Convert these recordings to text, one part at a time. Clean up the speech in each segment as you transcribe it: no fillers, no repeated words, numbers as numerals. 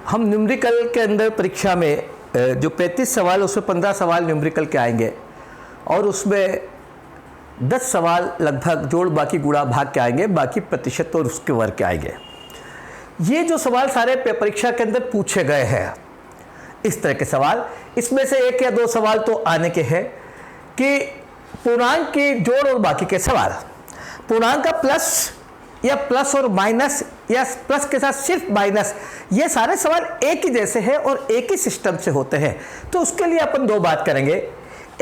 हम न्यूमेरिकल के अंदर परीक्षा में जो 35 सवाल उसमें 15 सवाल न्यूमेरिकल के आएंगे और उसमें 10 सवाल लगभग जोड़ बाकी गुणा भाग के आएंगे, बाकी प्रतिशत और उसके वर्ग के आएंगे। ये जो सवाल सारे परीक्षा के अंदर पूछे गए हैं, इस तरह के सवाल, इसमें से 1 या 2 सवाल तो आने के हैं कि पूर्णांक की जोड़ और बाकी के सवाल, पूर्णांक का प्लस या प्लस और माइनस या प्लस के साथ सिर्फ माइनस, ये सारे सवाल एक ही जैसे हैं और एक ही सिस्टम से होते हैं। तो उसके लिए अपन 2 बात करेंगे।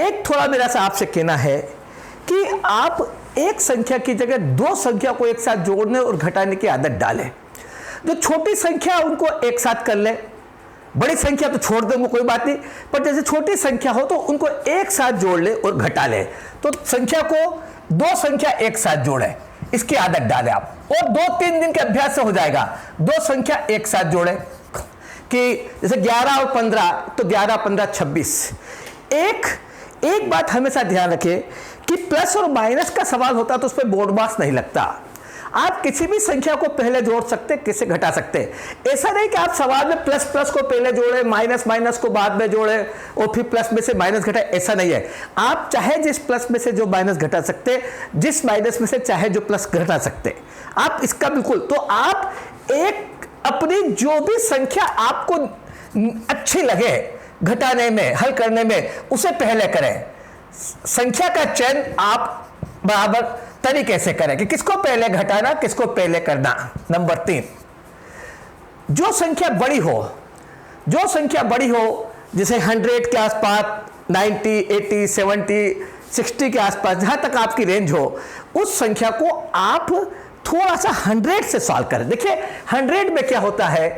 एक थोड़ा मेरा सा आपसे कहना है कि आप एक संख्या की जगह 2 संख्या को एक साथ जोड़ने और घटाने की आदत डालें। जो छोटी संख्या उनको एक साथ कर ले, बड़ी संख्या तो छोड़ देंगे कोई बात नहीं, पर जैसे छोटी संख्या हो तो उनको एक साथ जोड़ ले और घटा ले। तो संख्या को 2 संख्या एक साथ जोड़े, इसकी आदत डालें आप, और 2-3 दिन के अभ्यास से हो जाएगा। 2 संख्या एक साथ जोड़े कि जैसे 11 और 15, तो 11, 15, 26। एक बात हमेशा ध्यान रखें कि प्लस और माइनस का सवाल होता तो उस पर बोर्ड मार्क्स नहीं लगता। आप किसी भी संख्या को पहले जोड़ सकते, किसे घटा सकते। ऐसा नहीं कि आप सवाल में प्लस प्लस को पहले जोड़े, माइनस माइनस को बाद में जोड़े और फिर प्लस में से माइनस घटाए, ऐसा नहीं है। आप चाहे जिस प्लस में से जो माइनस घटा सकते, जिस माइनस में से चाहे जो प्लस घटा सकते, आप इसका बिल्कुल। तो आप एक अपनी जो भी संख्या आपको अच्छी लगे घटाने में, हल करने में, उसे पहले करें। संख्या का चयन आप बराबर तरीके से करें कि किसको पहले घटाना, किसको पहले करना। नंबर 3, जो संख्या बड़ी हो, जैसे 100 के आसपास, 90, 80, 70, 60 के आसपास, जहां तक आपकी रेंज हो, उस संख्या को आप थोड़ा सा 100 से सॉल्व करें। देखिए 100 में क्या होता है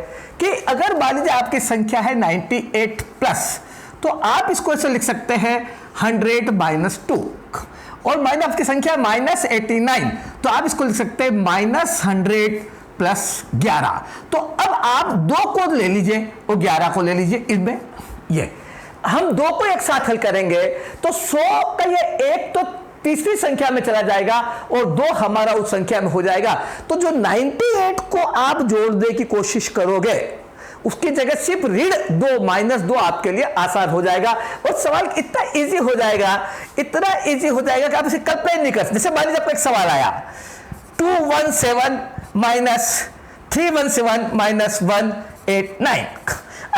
कि अगर मान लीजिए आपकी संख्या है 98 प्लस, तो आप इसको ऐसे लिख सकते हैं 100 माइनस 2, और माइनस आपकी संख्या -89, तो आप इसको लिख सकते हैं -100 प्लस 11। तो अब आप 2 को ले लीजिए और 11 को ले लीजिए, इनमें ये हम 2 को एक साथ हल करेंगे तो 100 का ये 1 तो तीसरी संख्या में चला जाएगा और 2 हमारा उस संख्या में हो जाएगा। तो जो 98 को आप जोड़ने की कोशिश करोगे, उसकी जगह सिर्फ ऋण 2 माइनस 2 आपके लिए आसान हो जाएगा और सवाल इतना इजी हो जाएगा, इतना इजी हो जाएगा कि आप इसे कल्पना नहीं कर सकते। जैसे मान लीजिए आपको एक सवाल आया 217 माइनस 317 माइनस 189।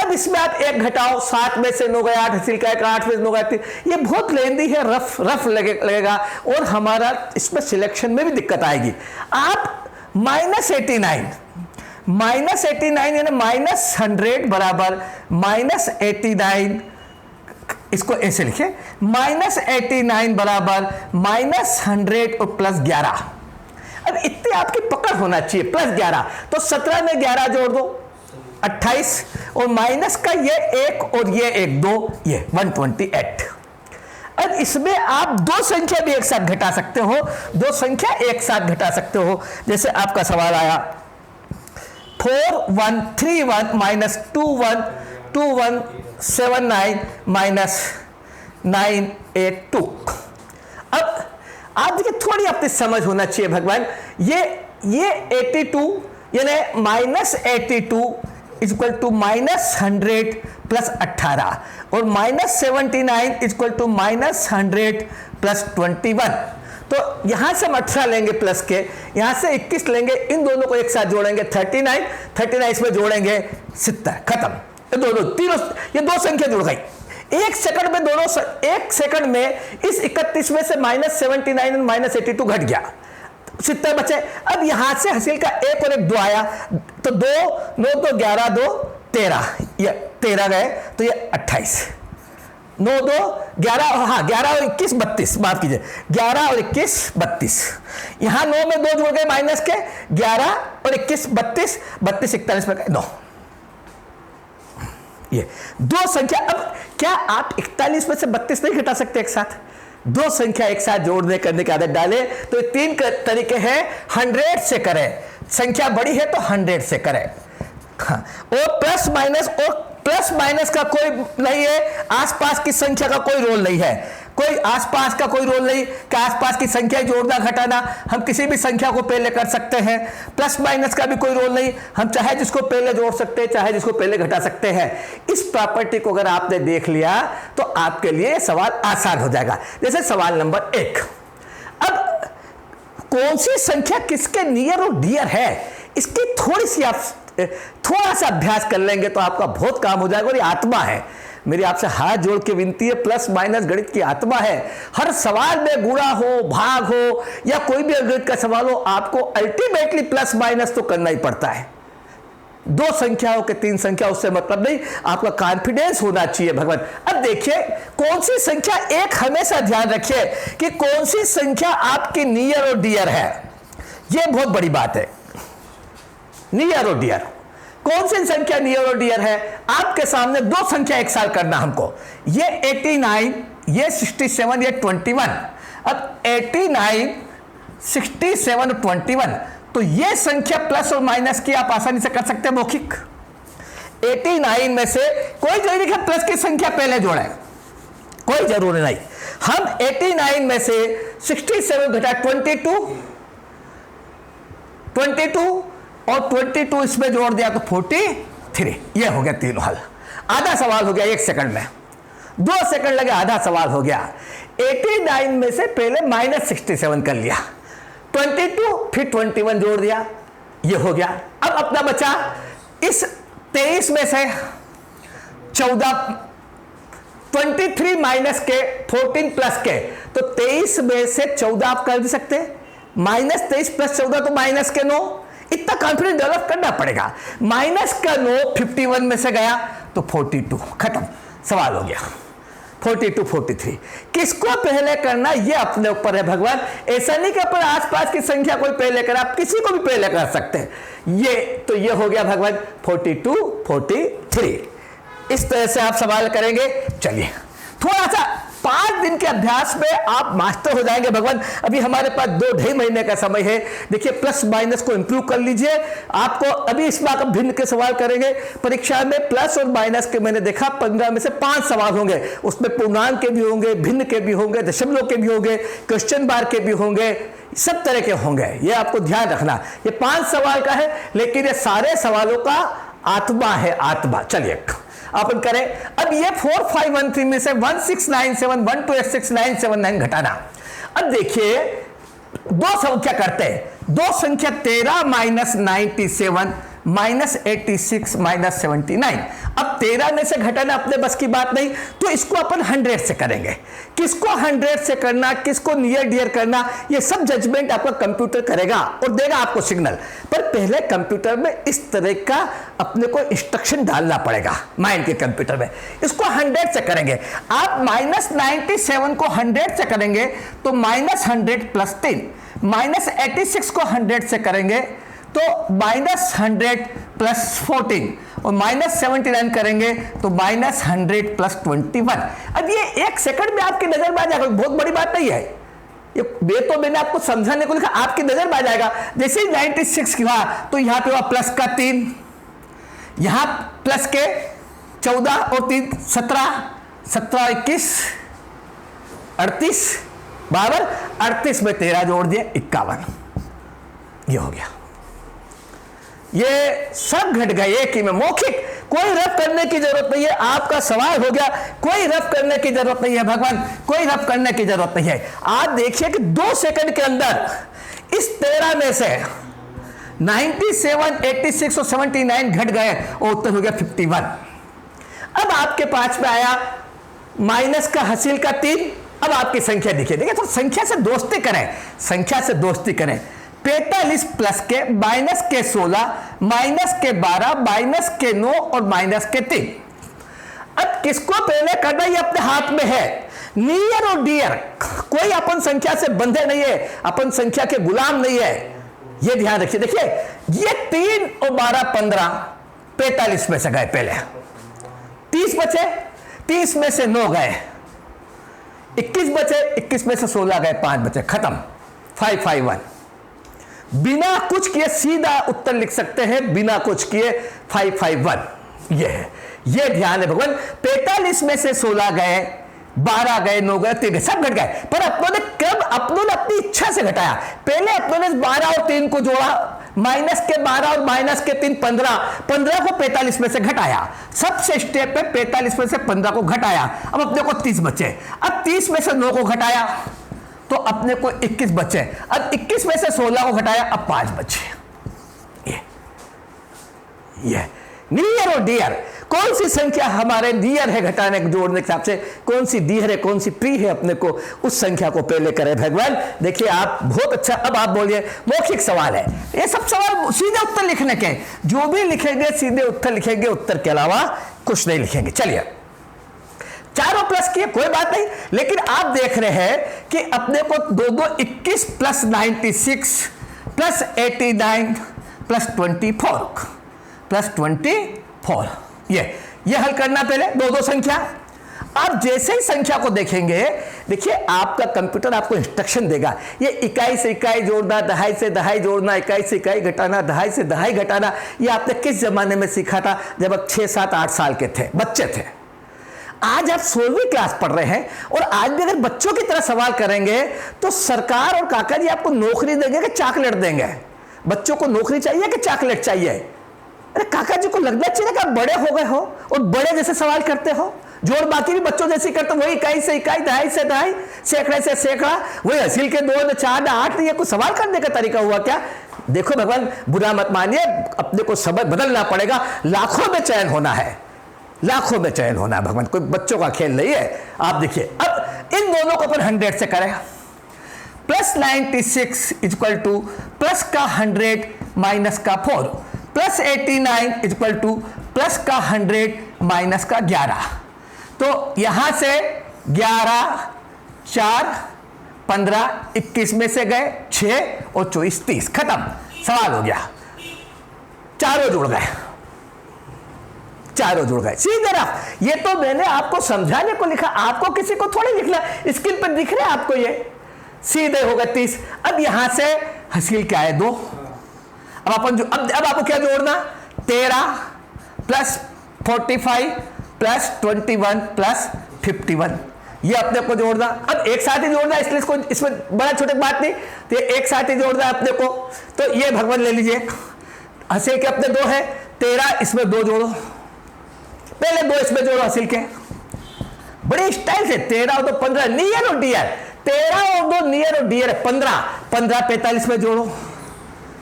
अब इसमें आप 1 घटाओ, 7 में से 9 गया 8, हासिल का 8 में से 9 गया 3। ये बहुत लेंदी है, रफ लगेगा और हमारा इसमें सिलेक्शन में भी दिक्कत आएगी। आप -89 यानी -100 बराबर -89, इसको ऐसे लिखे, -89 बराबर -100 और प्लस 11। अब इतनी आपकी पकड़ होना चाहिए, प्लस 11, तो 17 में 11 जोड़ दो 28, और माइनस का ये 1 और ये 1 2, ये 128। अब इसमें आप 2 संख्या भी एक साथ घटा सकते हो, 2 संख्या एक साथ घटा सकते हो। जैसे आपका सवाल आया 4131 माइनस 2179 माइनस 982। अब आप देखिए थोड़ी अपनी समझ होना चाहिए भगवान, ये 82 यानी -82 इक्वल टू -100 प्लस 18 और -79 इक्वल टू -100 प्लस 21। तो यहां से हम 18 लेंगे प्लस के, यहां से 21 लेंगे, इन दोनों को एक साथ जोड़ेंगे 39 इसमें जोड़ेंगे 70, खत्म। ये 2 संख्या जुड़ गई। 1 सेकंड में दोनों, 1 सेकंड में इस 31 में से -79 और -82 घट गया, 70 बचे। अब यहां से हासिल का 1 और 1 2 आया, तो 2 9 तो 11 2 13, ये 13 गए तो ये 28, 9 2 11, हाँ 11 और 21 32, माफ कीजिए 11 और 21 32। यहां 9 में 2 जुड़ गए माइनस के, 11 और 21 32, 32 41 में गए 9। ये 2 संख्या, अब क्या आप 41 में से 32 नहीं घटा सकते एक साथ? 2 संख्या एक साथ जोड़ने करने की आदत डालें। तो 3 तरीके हैं, 100 से करें, संख्या बड़ी है तो 100 से करें, हाँ। और प्लस माइनस का कोई नहीं है, आसपास की संख्या का कोई रोल नहीं है। कोई आसपास का कोई रोल नहीं कि आसपास की संख्या जोड़ना घटाना, हम किसी भी संख्या को पहले कर सकते हैं। प्लस माइनस का भी कोई रोल नहीं, हम चाहे जिसको पहले जोड़ सकते हैं चाहे जिसको पहले घटा सकते हैं। इस प्रॉपर्टी को अगर आपने देख लिया तो आपके लिए सवाल आसान हो जाएगा। जैसे सवाल नंबर 1, अब कौन सी संख्या किसके नियर और डियर है, इसकी थोड़ा सा अभ्यास कर लेंगे तो आपका बहुत काम हो जाएगा। और ये आत्मा है, मेरी आपसे हाथ जोड़ के विनती है, प्लस माइनस गणित की आत्मा है। हर सवाल में गुणा हो, भाग हो या कोई भी गणित का सवाल हो, आपको अल्टीमेटली प्लस माइनस तो करना ही पड़ता है। 2 संख्या हो कि 3 संख्या, उससे मतलब नहीं, आपका कॉन्फिडेंस होना चाहिए भगवान। अब देखिए कौन सी संख्या, एक हमेशा ध्यान रखिए कि कौन सी संख्या आपकी नियर और डियर है, यह बहुत बड़ी बात है। नियर और डियर, कौन सी संख्या नियर और डियर है? आपके सामने 2 संख्या एक साथ करना हमको, ये 89, ये 67, ये 21। अब 89, 67 और 21, तो ये संख्या प्लस और माइनस की आप आसानी से कर सकते हैं मौखिक। 89 में से कोई जरूरी नहीं प्लस की संख्या पहले जोड़े, कोई जरूरी नहीं। हम 89 में से 67 घटा 22 और 22 इसमें जोड़ दिया तो 43। ये हो गया तीनों हल। आधा सवाल हो गया 1 सेकंड में, 2 सेकंड लगे, आधा सवाल हो गया। 89 में से पहले -67 कर लिया, 22 फिर 21 जोड़ दिया, ये हो गया। अब अपना बचा इस 23 में से 14, 23 माइनस के 14 प्लस के, तो 23 में से 14 आप कर भी सकते हैं, -23 + 14 तो -9। इतना कॉन्फिडेंस डेवलप करना पड़ेगा। -9 51 में से गया तो 42, खत्म, सवाल हो गया। 42, 43 किसको पहले करना ये अपने ऊपर है भगवान। ऐसा नहीं कि अपन आसपास की संख्या कोई पहले कर, आप किसी को भी पहले कर सकते हैं। ये हो गया भगवान 42, 43। इस तरह से आप सवाल करेंगे। चलिए थोड़ा सा 5 दिन के अभ्यास में आप मास्टर हो जाएंगे भगवान। अभी हमारे पास 2-2.5 महीने का समय है। देखिए प्लस माइनस को इंप्रूव कर लीजिए। आपको अभी इस बार भिन्न के सवाल करेंगे परीक्षा में। प्लस और माइनस के मैंने देखा 15 में से 5 सवाल होंगे, उसमें पूर्णांक के भी होंगे, भिन्न के भी होंगे, दशमलव के भी होंगे, क्वेश्चन बार के भी होंगे, सब तरह के होंगे। ये आपको ध्यान रखना। ये 5 सवाल का है, लेकिन ये सारे सवालों का आत्मा है, आत्मा। चलिए अपन करें। अब ये 4513 में से 1697 1286 घटाना। अब देखिए 2 संख्या करते हैं। 2 संख्या 13 -97 -86 -79। अब 13 में से घटाना अपने बस की बात नहीं, तो इसको अपन 100 से करेंगे। किसको 100 से करना, किसको नियर डियर करना, ये सब जजमेंट आपका कंप्यूटर करेगा और देगा आपको सिग्नल। पर पहले कंप्यूटर में इस तरह का अपने को इंस्ट्रक्शन डालना पड़ेगा माइंड के कंप्यूटर में। इसको 100 से करेंगे। आप -97 को 100 से करेंगे तो -100 + 3, -86 को 100 से करेंगे तो -100 + 14 और -79 करेंगे तो -100 + 21। अब ये 1 सेकंड में आपकी नजर में आ जाएगा, बहुत बड़ी बात नहीं है ये तो मैंने आपको समझाने को लिखा, आपकी नजर में आ जाएगा। जैसे 96 की हुआ तो यहां पे हुआ प्लस का 3, यहां प्लस के 14 और 3 17, 17 21 38 52, 38 में 13 जोड़ दिए 51। ये हो गया। ये सब घट गए एक ही में, मौखिक। कोई रफ करने की जरूरत नहीं है। आपका सवाल हो गया, कोई रफ करने की जरूरत नहीं है भगवान, कोई रफ करने की जरूरत नहीं है। आप देखिए कि 2 सेकंड के अंदर इस 13 में से 97, 86 और 79 घट गए और उत्तर हो गया 51। अब आपके पास में आया माइनस का हासिल का 3। अब आपकी संख्या देखिए तो संख्या से दोस्ती करें, संख्या से दोस्ती करें। 45 प्लस के माइनस के 16 माइनस के 12 माइनस के 9 और माइनस के 3। अब किसको पहले करना ये अपने हाथ में है। नियर और डियर, कोई अपन संख्या से बंधे नहीं है, अपन संख्या के गुलाम नहीं है, ये ध्यान रखिए। देखिए ये 3 और 12 15, 45 में से गए पहले, 30 बचे, 30 में से 9 गए, 21 बचे, 21 में से 16 गए, 5 बचे, खत्म। 551 बिना कुछ किए सीधा उत्तर लिख सकते हैं, बिना कुछ किए 551। ये है, ये ध्यान है भगवान। 45 में से 16 गए, 12 गए, 9 गए, 3 गए, सब घट गए। पर अपनों ने अपनी इच्छा से घटाया। पहले अपनों ने 12 और 3 को जोड़ा, माइनस के 12 और माइनस के 3 15 को 45 में से घटाया। सबसे स्टेप पे 45 में से 15 को घटाया। अब अपने को 30 बचे। अब 30 में से 9 को घटाया तो अपने को 21 बचे। अब 21 में से 16 को घटाया, अब 5 बचे। ये नियर और डियर, कौन सी संख्या हमारे नियर है घटाने जोड़ने के हिसाब से, कौन सी डियर है, कौन सी प्री है, अपने को उस संख्या को पहले करें भगवान। देखिए आप बहुत अच्छा। अब आप बोलिए मौखिक सवाल है, ये सब सवाल सीधे उत्तर लिखने के, जो भी लिखेंगे सीधे उत्तर लिखेंगे, उत्तर के अलावा कुछ नहीं लिखेंगे। चलिए चारों प्लस किए कोई बात नहीं, लेकिन आप देख रहे हैं कि अपने को 21 प्लस 96 प्लस 89 प्लस 24 ये हल करना पहले दो संख्या। आप जैसे ही संख्या को देखेंगे, देखिए आपका कंप्यूटर आपको इंस्ट्रक्शन देगा, ये इकाई से इकाई जोड़ना, दहाई से दहाई जोड़ना, इकाई से इकाई घटाना, दहाई से दहाई घटाना। ये आपने किस जमाने में सीखा था? जब आप 6, 7, 8 साल के थे, बच्चे थे। आज आप 16वीं क्लास पढ़ रहे हैं और आज भी अगर बच्चों की तरह सवाल करेंगे तो सरकार और काका जी आपको नौकरी देंगे कि चॉकलेट देंगे? बच्चों को नौकरी चाहिए कि चॉकलेट चाहिए? अरे काका जी को लगना चाहिए कि आप बड़े हो गए हो और बड़े जैसे सवाल करते हो, जोड़ बाकी भी बच्चों जैसे करते हो, वही इकाई से इकाई, दहाई से दहाई, सैकड़े से सैकड़ा, वही हसील के 2, 4, 8। ये कुछ सवाल करने का तरीका हुआ क्या? देखो भगवान बुरा मत मानिए, अपने को सबक बदलना पड़ेगा। लाखों में चयन होना है, लाखों में चयन होना है भगवान, कोई बच्चों का खेल नहीं है। आप देखिए अब इन दोनों को अपन 100 से करें। प्लस 96 इक्वल टू प्लस का 100 माइनस का 4, प्लस 89 इक्वल टू प्लस का 100 माइनस का 11। तो यहां से 11, 4, 15, 21 में से गए 6 और 24, 30। खत्म, सवाल हो गया। चारों जुड़ गए, चारों जुड़ गए सीधे रफ। ये तो मैंने आपको समझाने को लिखा, आपको किसी को थोड़ी लिखना, स्क्रीन पर दिख रहे हैं आपको, ये सीधे हो गए 30। अब यहां से हसील क्या है? 2। अब अपन जो अब आपको क्या जोड़ना? 13 प्लस 45 प्लस 21 प्लस 51, ये अपने को जोड़ना। अब एक साथ ही जोड़ना, इसलिए इसको इसमें बड़ा छोटे बात नहीं, तो ये एक साथ ही जोड़ना है अपने को। तो ये भगवान ले लीजिए, हसील के अपने 2 है, 13 इसमें 2 जोड़ो, पहले 2 इसमें जोड़ो हसील के, बड़े स्टाइल से। 13 और 2 15, नियर और डियर। 13 और 2 नियर और डियर है 15, 15 45 में जोड़ो,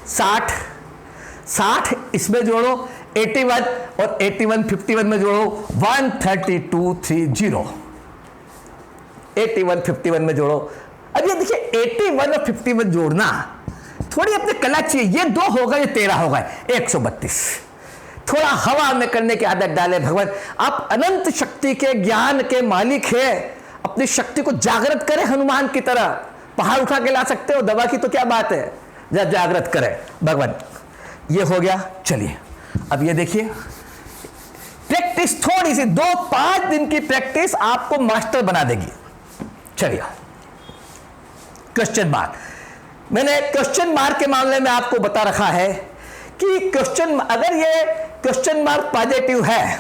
60 इसमें जोड़ो, 81 और 81 51 में जोड़ो, 13230। 81 51 में जोड़ो। अब ये देखिए 81 और 51 जोड़ना थोड़ी अपने कला चाहिए। ये 2 होगा, ये 13 होगा, 132। थोड़ा हवा में करने की आदत डाले भगवान। आप अनंत शक्ति के ज्ञान के मालिक है, अपनी शक्ति को जागृत करें। हनुमान की तरह पहाड़ उठा के ला सकते हो, दवा की तो क्या बात है, जब जागृत करें भगवान। ये हो गया। चलिए अब ये देखिए, प्रैक्टिस थोड़ी सी, 2-5 दिन की प्रैक्टिस आपको मास्टर बना देगी। चलिए क्वेश्चन मार्क, मैंने क्वेश्चन मार्क के मामले में आपको बता रखा है कि क्वेश्चन, अगर ये क्वेश्चन मार्क पॉजिटिव है,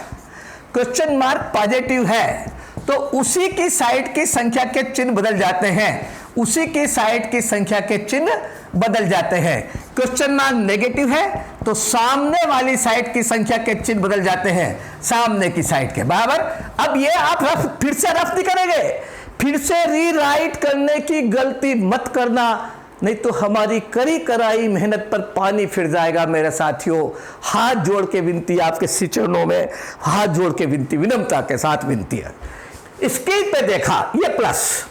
क्वेश्चन मार्क पॉजिटिव है तो उसी की साइड की संख्या के चिन्ह बदल जाते हैं, उसी की साइड की संख्या के चिन्ह बदल जाते हैं। क्वेश्चन मार्क नेगेटिव है तो सामने वाली साइड की संख्या के चिन्ह बदल जाते हैं, सामने की साइड के बराबर। अब ये आप रफ फिर से रफ नहीं करेंगे, फिर से रीराइट करने की गलती मत करना, नहीं तो हमारी करी कराई मेहनत पर पानी फिर जाएगा मेरे साथियों। हाथ जोड़ के विनती, आपके चरणों में हाथ जोड़ के विनती, विनम्रता के साथ विनती है। स्क्रीन पे देखा ये प्लस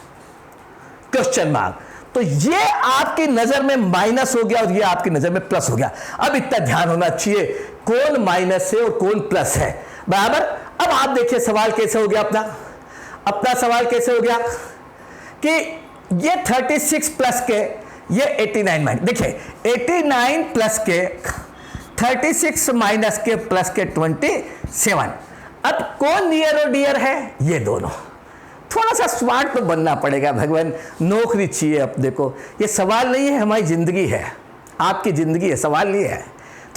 क्वेश्चन मार्क, तो ये आपकी नजर में माइनस हो गया और ये आपकी नजर में प्लस हो गया। अब इतना ध्यान होना चाहिए कौन माइनस है और कौन प्लस है, बराबर। अब आप देखिए सवाल कैसे हो गया अपना सवाल कैसे हो गया कि ये 36 प्लस के, ये 89 माइनस, देखिए 89 प्लस के 36 माइनस के प्लस के 27। अब कौन नियर और डियर है? ये दोनों। थोड़ा सा स्मार्ट तो बनना पड़ेगा भगवान, नौकरी चाहिए अपने को। ये सवाल नहीं है, हमारी जिंदगी है, आपकी जिंदगी है, सवाल नहीं है।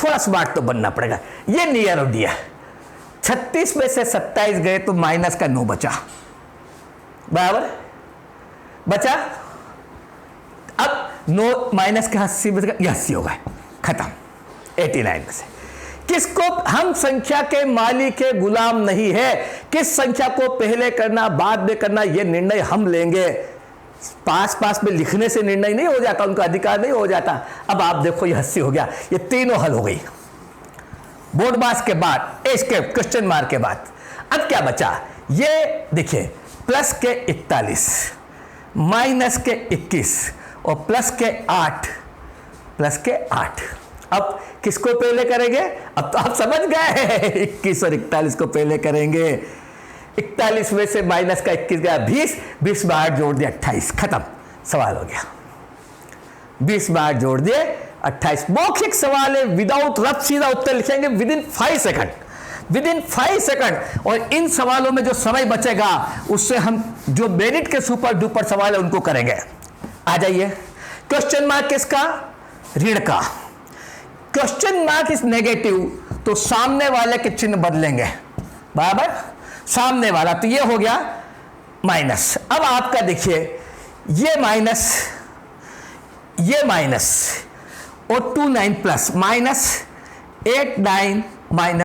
थोड़ा स्मार्ट तो बनना पड़ेगा। ये नियर और डियर, 36 में से 27 गए तो माइनस का 9 बचा, बराबर बचा। अब 9 माइनस के 80 बचेगा, ये 80 हो गए, खत्म 89 में से। किसको, हम संख्या के मालिक के गुलाम नहीं है, किस संख्या को पहले करना बाद में करना ये निर्णय हम लेंगे। पास में लिखने से निर्णय नहीं हो जाता, उनका अधिकार नहीं हो जाता। अब आप देखो ये 80 हो गया, ये तीनों हल हो गई बोर्ड मास के बाद, इसके क्वेश्चन मार्क के बाद। अब क्या बचा, ये देखिए प्लस के 41 माइनस के 21 और प्लस के 8। अब किसको पहले करेंगे, अब तो आप समझ गए 21 और 41 को पहले करेंगे। 41 में से माइनस का 21 गया 20 में 8 जोड़ दिया 28, खत्म, सवाल हो गया। 20 में 8 जोड़ दिए 28। मौखिक सवाल है, विदाउट रफ सीधा उत्तर लिखेंगे विदिन 5 सेकंड। और इन सवालों में जो समय बचेगा उससे हम जो मेरिट के सुपर डुपर सवाल है उनको करेंगे। आ जाइए, क्वेश्चन मार्क किसका, ऋण का। क्वेश्चन मार्क इज नेगेटिव तो सामने वाले के चिन्ह बदलेंगे, बराबर, सामने वाला, तो ये हो गया माइनस। अब आपका देखिए ये माइनस और 29 प्लस माइनस 89 माइनस